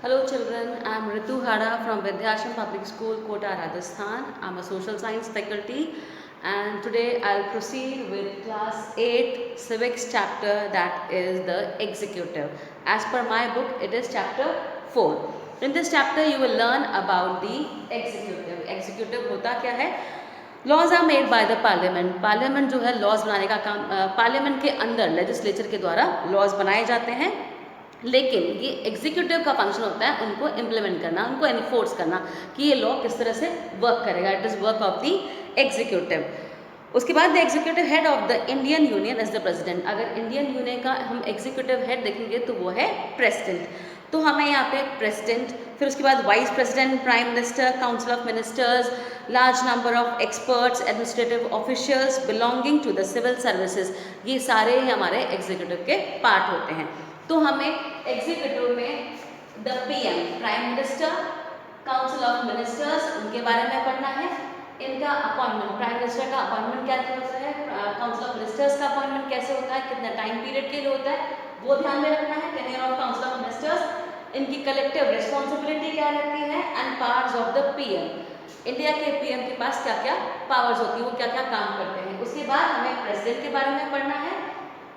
Hello children, I am Ritu Hara from Vidyashram Public School, Kota, Rajasthan. I am a social science faculty and today I will proceed with class 8 civics chapter, that is the executive. As per my book, it is chapter 4. In this chapter you will learn about the executive. Executive होता क्या है? Laws are made by the parliament. Parliament जो है laws बनाने का काम, parliament के अंदर लेजिस्लेचर के द्वारा लॉज बनाए जाते हैं, लेकिन ये एग्जीक्यूटिव का फंक्शन होता है उनको इम्प्लीमेंट करना, उनको एनफोर्स करना कि ये लॉ किस तरह से वर्क करेगा. It is work of the executive. उसके बाद the executive head of the Indian union is the president. अगर इंडियन यूनियन का हम एग्जीक्यूटिव हेड देखेंगे तो वो है प्रेसिडेंट. तो हमें यहाँ पे प्रेसिडेंट, फिर उसके बाद vice president, prime minister, council of ministers, large number of experts, administrative officials belonging to the civil services, ये सारे हमारे एग्जीक्यूटिव के पार्ट होते हैं. तो हमें एग्जीक्यूटिव में the PM, prime minister, council of ministers, उनके बारे में पढ़ना है. इनका अपॉइंटमेंट, प्राइम मिनिस्टर का अपॉइंटमेंट क्या होता है, काउंसिल ऑफ मिनिस्टर्स का अपॉइंटमेंट कैसे होता है, कितना टाइम पीरियड के लिए होता है, वो ध्यान में रखना है. Tenure of council of ministers, इनकी कलेक्टिव रिस्पॉन्सिबिलिटी क्या रहती है, and powers of the PM. India के पीएम के पास क्या क्या पावर्स होती है, वो क्या क्या काम करते हैं. उसके बाद हमें प्रेसिडेंट के बारे में पढ़ना है.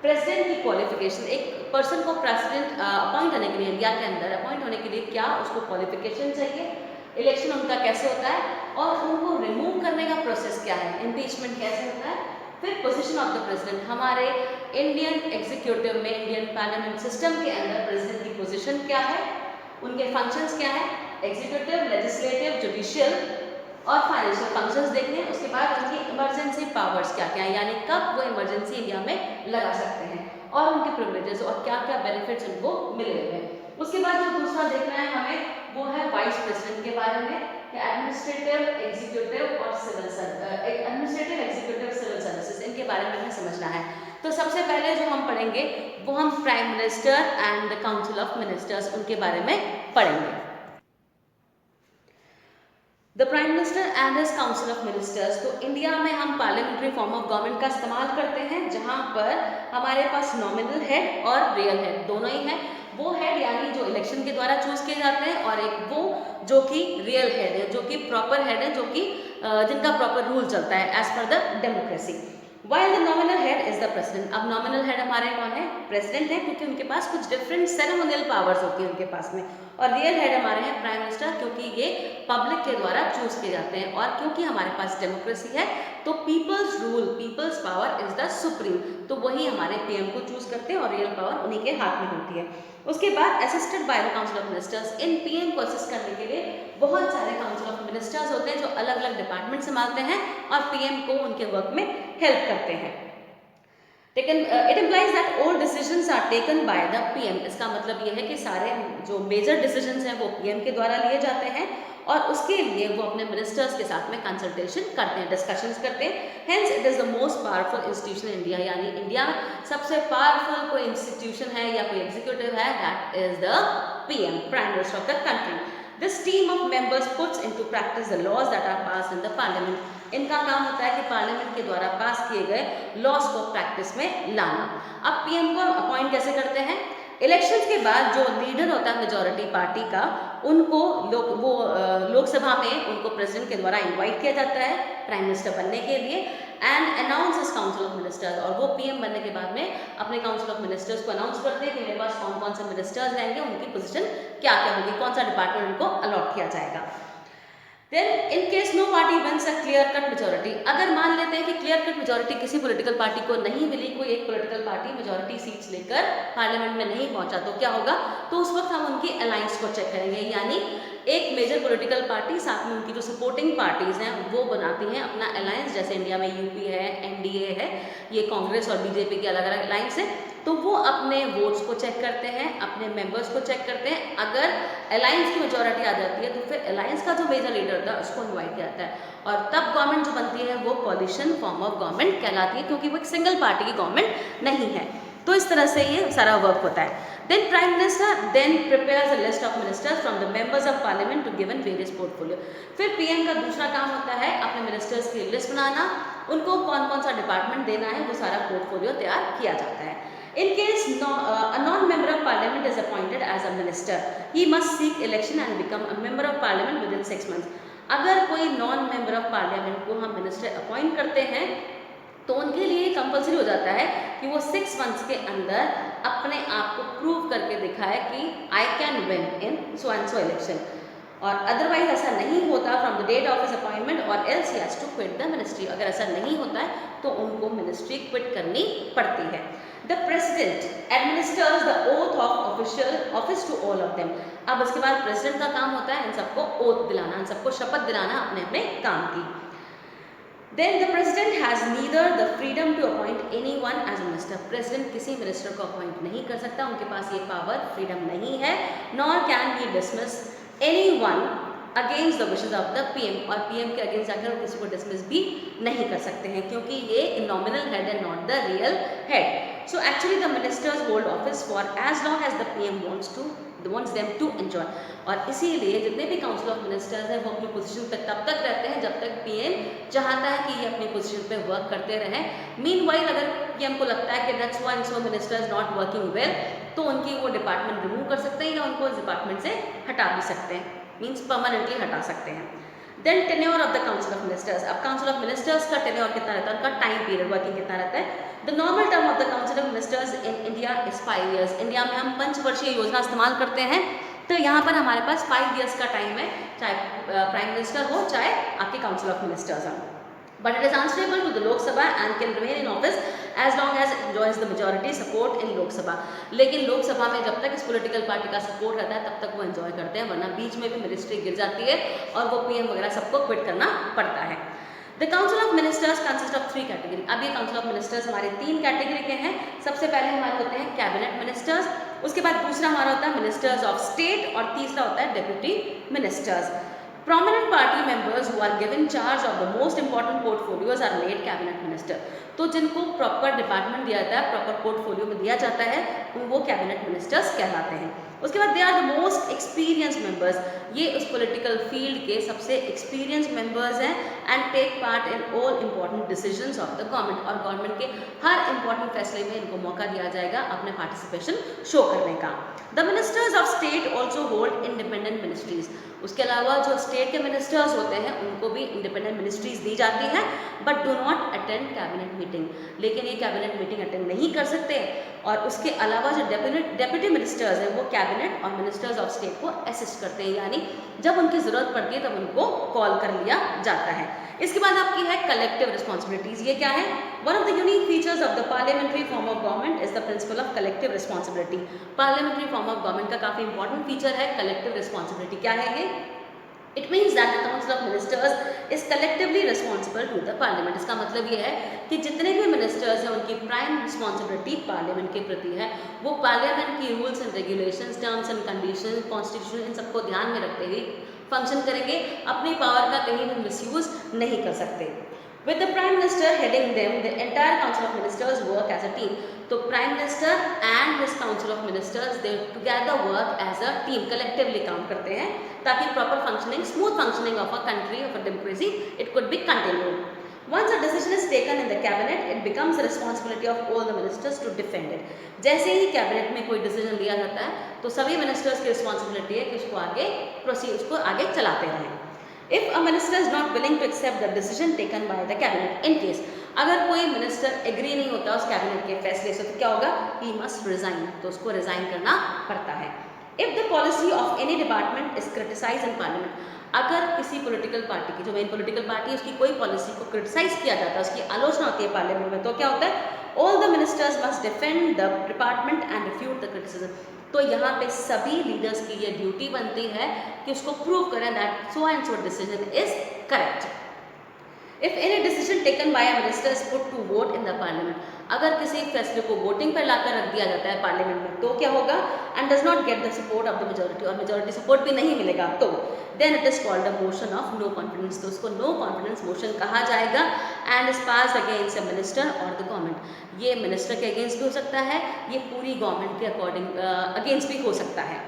प्रेसिडेंट की क्वालिफिकेशन, एक पर्सन को प्रेसिडेंट अपॉइंट होने के लिए, इंडिया के अंदर अपॉइंट होने के लिए क्या उसको क्वालिफिकेशन चाहिए, इलेक्शन उनका कैसे होता है, और उनको रिमूव करने का प्रोसेस क्या है, इम्पीचमेंट कैसे होता है. फिर पोजीशन ऑफ द प्रेसिडेंट, हमारे इंडियन एग्जीक्यूटिव में, इंडियन पार्लियामेंट सिस्टम के अंदर प्रेसिडेंट की पोजीशन क्या है, उनके फंक्शंस क्या है, एग्जीक्यूटिव, लेजिस्लेटिव, जुडिशियल और फाइनेंशियल फंक्शंस देखने. उसके बाद उनकी इमरजेंसी पावर्स क्या क्या है, यानी कब वो इमरजेंसी इंडिया में लगा सकते हैं, और उनके प्रिविलेजेस और क्या क्या बेनिफिट्स उनको मिले हुए हैं. उसके बाद जो दूसरा देखना है हमें, वो है वाइस प्रेसिडेंट के बारे में, एडमिनिस्ट्रेटिव, एग्जीक्यूटिव और civil administrative, executive, civil services, इनके बारे में हमें समझना है. तो सबसे पहले जो हम पढ़ेंगे वो हम prime minister and the council of ministers, उनके बारे में पढ़ेंगे. The prime minister and his council of ministers. तो इंडिया में हम पार्लियामेंट्री फॉर्म ऑफ गवर्नमेंट का इस्तेमाल करते हैं, जहां पर हमारे पास नॉमिनल हेड और रियल हेड दोनों ही हैं. वो हेड यानी जो इलेक्शन के द्वारा चूज किए जाते हैं, और एक वो जो कि रियल हेड है, जो कि प्रॉपर हेड है, जो कि जिनका प्रॉपर रूल चलता है as per the democracy. While the nominal head is the president. अब नॉमिनल हेड हमारे कौन है, प्रेसिडेंट है, क्योंकि उनके पास कुछ डिफरेंट सेरेमोनियल पावर्स होती है उनके पास में. और रियल हेड हमारे हैं प्राइम मिनिस्टर, क्योंकि ये पब्लिक के द्वारा चूज किए जाते हैं, और क्योंकि हमारे पास डेमोक्रेसी है तो people's rule, people's power is the supreme. तो वही हमारे पीएम को चूज करते हैं और रियल पावर उन्हीं के हाथ में होती है. उसके बाद assisted by the council of ministers. In PM को असिस्ट करने के लिए बहुत सारे काउंसिल ऑफ मिनिस्टर्स होते हैं जो अलग अलग डिपार्टमेंट संभालते हैं और पीएम को उनके वर्क में हेल्प करते हैं. It implies that all decisions are taken by the PM. इसका मतलब ये है कि सारे जो मेजर डिसीजंस हैं वो पीएम के द्वारा लिए जाते हैं, और उसके लिए वो अपने मिनिस्टर्स के साथ में कंसल्टेशन करते हैं, डिस्कशंस करते हैं. Hence it is the most powerful institution in India. यानी इंडिया में सबसे पावरफुल कोई इंस्टीट्यूशन है या कोई एग्जीक्यूटिव है, that is the PM, prime minister of the country. This team of members puts into practice the laws that are passed in the parliament. इनका काम होता है कि पार्लियामेंट के द्वारा पास किए गए लॉज को प्रैक्टिस में लाना. अब पीएम को अपॉइंट कैसे करते हैं, इलेक्शंस के बाद जो लीडर होता है मेजॉरिटी पार्टी का, उनको लोकसभा में उनको प्रेसिडेंट के द्वारा इनवाइट किया जाता है प्राइम मिनिस्टर बनने के लिए, एंड अनाउंस इस काउंसिल ऑफ मिनिस्टर्स. और वो पीएम बनने के बाद में अपने काउंसिल ऑफ मिनिस्टर्स को अनाउंस करते हैं कि मेरे पास कौन कौन से मिनिस्टर्स रहेंगे, उनकी पोजीशन क्या क्या होगी, कौन सा डिपार्टमेंट उनको अलॉट किया जाएगा. Then in case no party wins a clear cut majority, अगर मान लेते हैं कि क्लियर कट मेजोरिटी किसी पॉलिटिकल पार्टी को नहीं मिली, कोई एक पॉलिटिकल पार्टी मेजोरिटी सीट्स लेकर पार्लियामेंट में नहीं पहुंचा, तो क्या होगा, तो उस वक्त हम उनकी अलायंस को चेक करेंगे. यानी एक मेजर पॉलिटिकल पार्टी साथ में उनकी जो सपोर्टिंग पार्टीज हैं वो बनाती हैं अपना अलायंस. जैसे इंडिया में यूपी है, एनडीए है, ये कांग्रेस और बीजेपी की अलग अलग अलायंस है. तो वो अपने वोट्स को चेक करते हैं, अपने मेंबर्स को चेक करते हैं. अगर अलायंस की मेजॉरिटी आ जाती है तो फिर अलायंस का जो मेजर लीडर था उसको इनवाइट किया जाता है, और तब गवर्नमेंट जो बनती है वो कोalition फॉर्म ऑफ गवर्नमेंट कहलाती है, क्योंकि वो एक सिंगल पार्टी की गवर्नमेंट नहीं है. तो इस तरह से ये सारा वर्क होता है. Then prime minister then prepares a list of ministers from the members of parliament to given various portfolio. फिर पीएम का दूसरा काम होता है अपने मिनिस्टर्स की लिस्ट बनाना, उनको कौन कौन सा डिपार्टमेंट देना है, वो सारा पोर्टफोलियो तैयार किया जाता है. In case a non-member of parliament is appointed as a minister, he must seek election and become a member of parliament within 6 months. अगर कोई नॉन मेंबर ऑफ पार्लियामेंट को हम मिनिस्टर अपॉइंट करते हैं तो उनके लिए कंपलसरी हो जाता है कि वो 6 मंथ्स के अंदर अपने आप को प्रूव करके दिखाए कि I can win in so and so election, और अदरवाइज ऐसा नहीं होता from the date of his appointment or else he has to quit the ministry. अगर ऐसा नहीं होता है तो उनको मिनिस्ट्री क्विट करनी पड़ती है। The president administers the oath of official office to all of them. अब उसके बाद प्रेसिडेंट का काम होता है इन सबको ओथ दिलाना, इन सबको शपथ दिलाना अपने अपने काम की। Then the president has neither the freedom to appoint anyone as minister. President किसी मिनिस्टर को अपॉइंट नहीं कर सकता, उनके पास ये पावर फ्रीडम नहीं है। nor can he dismiss anyone against the wishes of the PM, और PM के अगेंस्ट जाकर वो किसी को डिसमिस भी नहीं कर सकते हैं क्योंकि ये nominal head and not the real head. So actually the ministers hold office for as long as the PM wants them to enjoy, और इसीलिए जितने भी काउंसिल ऑफ मिनिस्टर्स हैं वो अपनी पोजीशन पे तब तक रहते हैं जब तक PM चाहता है कि ये अपनी पोजीशन पे वर्क करते रहें। मीनवाइल अगर PM को लगता है कि that's why so minister is not working well, तो उनकी वो डिपार्टमेंट रिमूव कर सकते हैं या उनको इस डिपार्टमेंट से हटा भी सकते हैं, मीन्स परमानेंटली हटा सकते हैं। Then tenure of the council of ministers. अब काउंसिल ऑफ मिनिस्टर्स का टेन्योर कितना रहता है, उनका टाइम पीरियड वर्किंग कितना रहता है। The normal term of the council of ministers in India is 5 years। India में हम पंचवर्षीय योजना इस्तेमाल करते हैं, तो यहाँ पर हमारे पास 5 years का टाइम है, चाहे प्राइम मिनिस्टर हो चाहे आपके काउंसिल ऑफ मिनिस्टर्स हो। But it is answerable to the Lok Sabha and can remain in office as long as it enjoys the majority support in Lok Sabha। लेकिन लोक सभा में जब तक इस पॉलिटिकल पार्टी का सपोर्ट रहता है तब तक वो एंजॉय करते हैं, वरना बीच में भी मिनिस्ट्री गिर जाती है और वो PM वगैरह सबको क्विट करना पड़ता है। The council of ministers consist of 3 category. अब ये काउंसिल ऑफ मिनिस्टर्स हमारे 3 कैटेगरी के हैं। सबसे पहले हमारे होते हैं कैबिनेट मिनिस्टर्स, उसके बाद दूसरा हमारा होता है मिनिस्टर्स ऑफ स्टेट और तीसरा होता है deputy ministers. Prominent party members who are given charge of the most important portfolios are made cabinet minister। तो जिनको प्रॉपर डिपार्टमेंट दिया जाता है, प्रॉपर पोर्टफोलियो में दिया जाता है, वो कैबिनेट मिनिस्टर्स कहलाते हैं। उसके बाद they are the most experience members, ये उस पॉलिटिकल फील्ड के सबसे एक्सपीरियंस मेंबर्स हैं and take part in all important decisions of the government, और गवर्नमेंट के हर इंपॉर्टेंट फैसले में इनको मौका दिया जाएगा अपने पार्टिसिपेशन शो करने का। The ministers of state also hold independent ministries. उसके अलावा जो स्टेट के मिनिस्टर्स होते हैं उनको भी इंडिपेंडेंट मिनिस्ट्रीज दी जाती हैं, but do not attend cabinet meeting. लेकिन ये कैबिनेट मीटिंग अटेंड नहीं कर सकते, और उसके अलावा जो डेप्यूटी मिनिस्टर्स हैं वो कैबिनेट और मिनिस्टर्स ऑफ स्टेट को असिस्ट करते हैं, यानी जब उनकी ज़रूरत पड़ती है तब उनको कॉल कर लिया जाता है। इसके बाद आपकी है कलेक्टिव रिस्पॉन्सिबिलिटीज़। ये क्या है? One of the unique features of the parliamentary form of government is the principle of collective responsibility. Parliamentary form of government का काफ़ी इंपॉर्टेंट फीचर है कलेक्टिव रिस्पॉन्सिबिलिटी। क्या है ये? It means that the council of ministers is collectively responsible to the parliament. इसका मतलब ये है कि जितने भी मिनिस्टर्स हैं उनकी प्राइम रिस्पॉन्सिबिलिटी पार्लियामेंट के प्रति है। वो पार्लियामेंट की rules and regulations, terms and condition, constitution, इन सबको ध्यान में रखते हुए फंक्शन करेंगे, अपनी पावर का कहीं भी मिसयूज नहीं कर सकते। With the Prime Minister heading them, the entire Council of Ministers work as a team। तो Prime Minister and his Council of Ministers they together work as a team, collectively काम करते हैं ताकि proper functioning, smooth functioning of a country, of a democracy, it could be continued। Once a decision is taken in the cabinet, it becomes the responsibility of all the ministers to defend it। जैसे ही cabinet में कोई decision लिया जाता है तो सभी ministers की responsibility है कि उसको आगे प्रोसीड, उसको आगे चलाते रहें। If a minister is not willing to accept the decision taken by the cabinet, in case अगर कोई मिनिस्टर एग्री नहीं होता उस कैबिनेट के फैसले से तो क्या होगा? He must resign, तो उसको रिजाइन करना पड़ता है। If the policy of any department is criticized in parliament, अगर किसी पॉलिटिकल पार्टी की, जो मेन पॉलिटिकल पार्टी है, उसकी कोई पॉलिसी को क्रिटिसाइज किया जाता है, उसकी आलोचना होती है पार्लियामेंट में, तो क्या होता है? All the ministers must defend the department and refute the criticism। तो यहाँ पे सभी लीडर्स की ये ड्यूटी बनती है कि उसको प्रूव करें that so and so decision is correct. If any decision taken by a minister is put to vote in the parliament, अगर किसी फैसले को वोटिंग पर लाकर रख दिया जाता है पार्लियामेंट में तो क्या होगा? And does not get the support of the majority, और मेजोरिटी सपोर्ट भी नहीं मिलेगा तो then it is called a motion of no confidence. तो उसको नो कॉन्फिडेंस मोशन कहा जाएगा and is passed against a minister और द गवर्नमेंट। ये मिनिस्टर के अगेंस्ट भी हो सकता है, ये पूरी गवर्नमेंट के अकॉर्डिंग अगेंस्ट भी हो सकता है।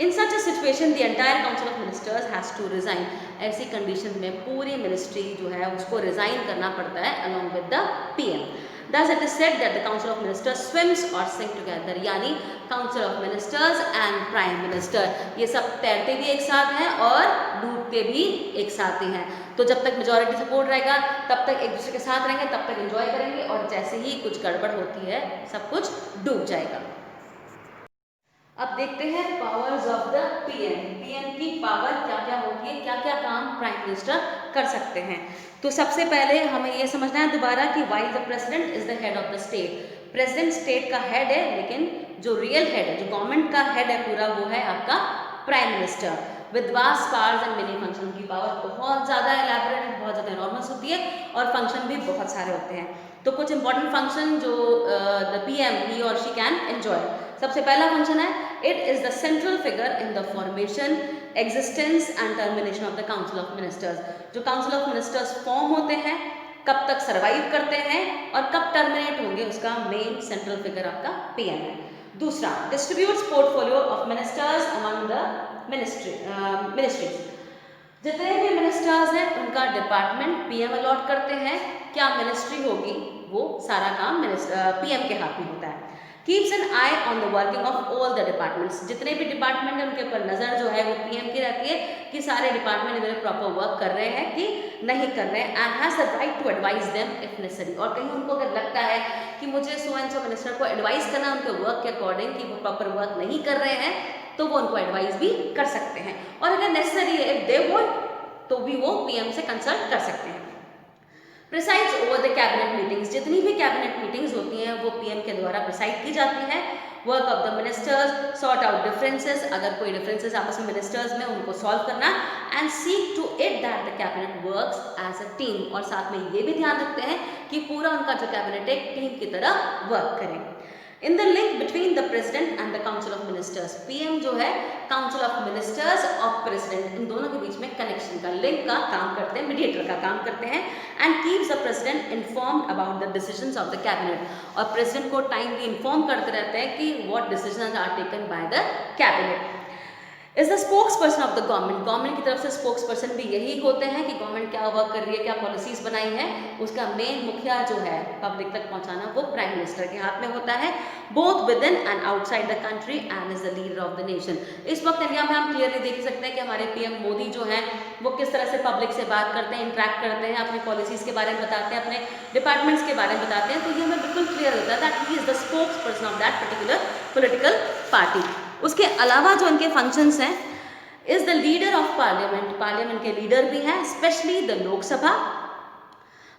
In such a situation the entire council of ministers has to resign. ऐसी कंडीशन में पूरी मिनिस्ट्री जो है उसको रिजाइन करना पड़ता है along with the PM। Thus it is said that the Council of Ministers swims or sing together, यानी Council of Ministers and Prime Minister ये सब तैरते भी एक साथ हैं और डूबते भी एक साथ ही हैं। तो जब तक मेजॉरिटी सपोर्ट रहेगा तब तक एक दूसरे के साथ रहेंगे, तब तक एंजॉय करेंगे, और जैसे ही कुछ गड़बड़ होती है सब कुछ डूब जाएगा। अब देखते हैं powers of the PM. PM की पावर क्या क्या होती है, क्या क्या काम प्राइम मिनिस्टर कर सकते हैं। तो सबसे पहले हमें ये समझना है दोबारा कि while the president is the head of the state. President state का हेड है, लेकिन जो रियल हेड है, जो गवर्नमेंट का हेड है पूरा, वो है आपका prime minister. With vast powers and many function, की पावर बहुत ज़्यादा एलैबोरेटेड, बहुत ज़्यादा एनॉर्मस होती है, और फंक्शन भी बहुत सारे होते हैं। तो कुछ इंपॉर्टेंट फंक्शन जो the PM he or she can enjoy. सबसे पहला फंक्शन है, it is the central figure in the formation, existence and termination of the council of ministers. जो काउंसिल ऑफ मिनिस्टर्स फॉर्म होते हैं, कब तक सर्वाइव करते हैं और कब टर्मिनेट होंगे, उसका मेन सेंट्रल फिगर आपका पीएम है। दूसरा, distributes portfolio of ministers among the ministries. जितने भी मिनिस्टर्स हैं उनका डिपार्टमेंट पीएम अलॉट करते हैं। क्या मिनिस्ट्री होगी वो सारा काम पीएम के हाथ में होता है। Keeps an eye on the working of all the departments. जितने भी डिपार्टमेंट हैं उनके ऊपर नज़र जो है वो पीएम की रहती है कि सारे डिपार्टमेंट इधर प्रॉपर वर्क कर रहे हैं कि नहीं कर रहे हैं, and has the right to advise them if necessary. और कहीं उनको अगर लगता है कि मुझे सो एंड सो मिनिस्टर को एडवाइस करना उनके वर्क के अकॉर्डिंग कि वो प्रॉपर वर्क नहीं कर रहे हैं, तो वो उनको एडवाइस भी कर सकते हैं। और अगर नेसेसरी है, इफ दे वांट, तो भी वो पीएम से कंसल्ट कर सकते हैं। Presides over the cabinet meetings. जितनी भी कैबिनेट मीटिंग्स होती हैं वो पीएम के द्वारा प्रिसाइड की जाती हैं। Work of the ministers, sort out differences, अगर कोई डिफरेंसेस आपस में मिनिस्टर्स में उनको सॉल्व करना, and seek to it that the cabinet works as a team. और साथ में ये भी ध्यान रखते हैं कि पूरा उनका जो कैबिनेट एक टीम की तरह वर्क करें। In the link between the president and the council of ministers. PM जो है काउंसिल ऑफ मिनिस्टर्स और प्रेसिडेंट, इन दोनों के बीच में कनेक्शन का, लिंक का काम करते हैं, मीडिएटर का काम करते हैं। And keeps the president informed about the decisions of the cabinet. और प्रेसिडेंट को टाइमली इन्फॉर्म करते रहते हैं कि what decisions are taken by the cabinet. Is the spokesperson of the government. Government की तरफ से स्पोक्स पर्सन भी यही होते हैं कि गवर्नमेंट क्या वर्क कर रही है, क्या पॉलिसीज बनाई है, उसका मेन मुखिया जो है पब्लिक तक पहुंचाना, वो प्राइम मिनिस्टर के हाथ में होता है, both with in and outside the country, and is the leader of the nation. इस वक्त इंडिया में हम क्लियरली देख सकते हैं कि हमारे पीएम मोदी जो हैं वो किस तरह से पब्लिक से बात करते हैं, इंटरेक्ट करते हैं, अपनी पॉलिसीज के बारे में बताते हैं, अपने डिपार्टमेंट्स के बारे में बताते हैं। तो ये हमें बिल्कुल क्लियर होता है that he is the spokesperson of that particular political party. उसके अलावा जो इनके फंक्शंस हैं, is the leader of parliament. Parliament के लीडर भी हैं, specially the Lok Sabha.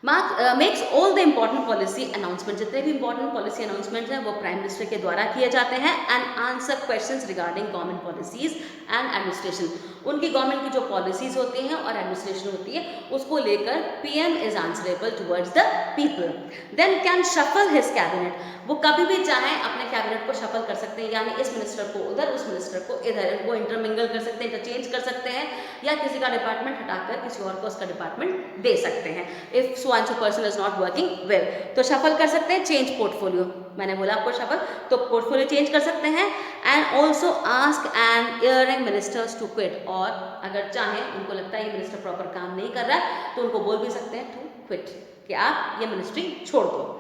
Makes all the important policy announcement. जितने भी इंपॉर्टेंट पॉलिसी अनाउंसमेंट्स हैं वो प्राइम मिनिस्टर के द्वारा किए जाते हैं। And answer questions regarding government policies and administration. उनकी गवर्नमेंट की जो पॉलिसीज होती हैं और एडमिनिस्ट्रेशन होती है उसको लेकर PM is answerable towards the people. Then can shuffle his cabinet. वो कभी भी चाहें अपने कैबिनेट को शफल कर सकते हैं, यानी इस मिनिस्टर को उधर, उस मिनिस्टर को इधर, वो इंटरमिंगल कर सकते हैं, इंटरचेंज कर सकते हैं, या किसी का डिपार्टमेंट हटाकर किसी और को उसका डिपार्टमेंट दे सकते हैं। If so and so person is not working well, तो शफल कर सकते हैं। चेंज पोर्टफोलियो, मैंने बोला आपको शफल, तो पोर्टफोलियो चेंज कर सकते हैं। And also ask and erring ministers to quit. और अगर चाहें, उनको लगता है ये मिनिस्टर प्रॉपर काम नहीं कर रहा है, तो उनको बोल भी सकते हैं टू क्विट, कि आप ये मिनिस्ट्री छोड़ दो।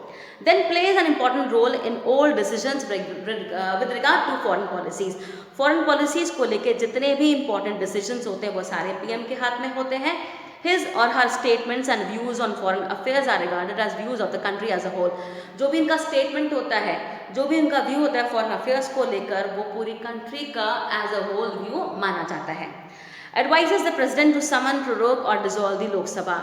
Then plays an important role in all decisions with regard to foreign policies. Foreign policies को लेके जितने भी important decisions होते हैं वो सारे PM के हाथ में होते हैं। His or her statements and views on foreign affairs are regarded as views of the country as a whole. जो भी इनका statement होता है, जो भी इनका व्यू होता है foreign affairs को लेकर, वो पूरी country का as a whole view माना जाता है। Advises the president to summon, prorogue or dissolve the Lok Sabha.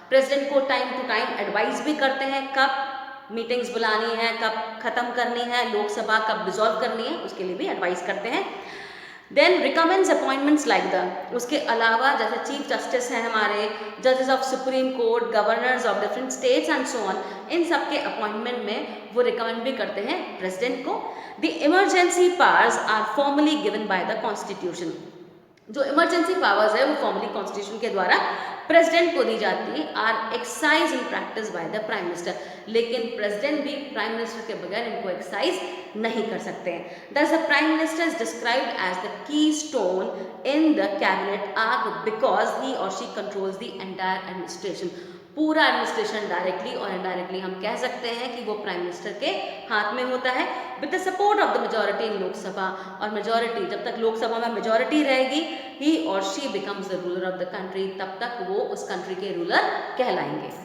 President को टाइम टू टाइम एडवाइस भी करते हैं कब मीटिंग्स बुलानी है, कब खत्म करनी है, लोकसभा कब डिसॉल्व करनी है, उसके लिए भी एडवाइस करते हैं। Then recommends appointments like the, उसके अलावा जैसे चीफ जस्टिस हैं हमारे, जजेस of supreme court, governors of different states and so on, इन सब के अपॉइंटमेंट में वो रिकमेंड भी करते हैं प्रेसिडेंट को। The emergency powers are formally given by the constitution. जो इमरजेंसी पावर्स है वो फॉर्मली कॉन्स्टिट्यूशन के द्वारा प्रेसिडेंट को दी जाती है, are exercise in practice by the prime minister. लेकिन प्रेसिडेंट भी प्राइम मिनिस्टर के बगैर इनको एक्साइज नहीं कर सकते हैं। Thus the prime minister is described as the keystone in the cabinet arch because he or she controls the entire administration. पूरा एडमिनिस्ट्रेशन डायरेक्टली और इनडायरेक्टली हम कह सकते हैं कि वो प्राइम मिनिस्टर के हाथ में होता है with the support of the majority इन लोकसभा। और मेजॉरिटी, जब तक लोकसभा में मेजॉरिटी रहेगी, ही or she becomes the ruler of the country, तब तक वो उस कंट्री के रूलर कहलाएंगे।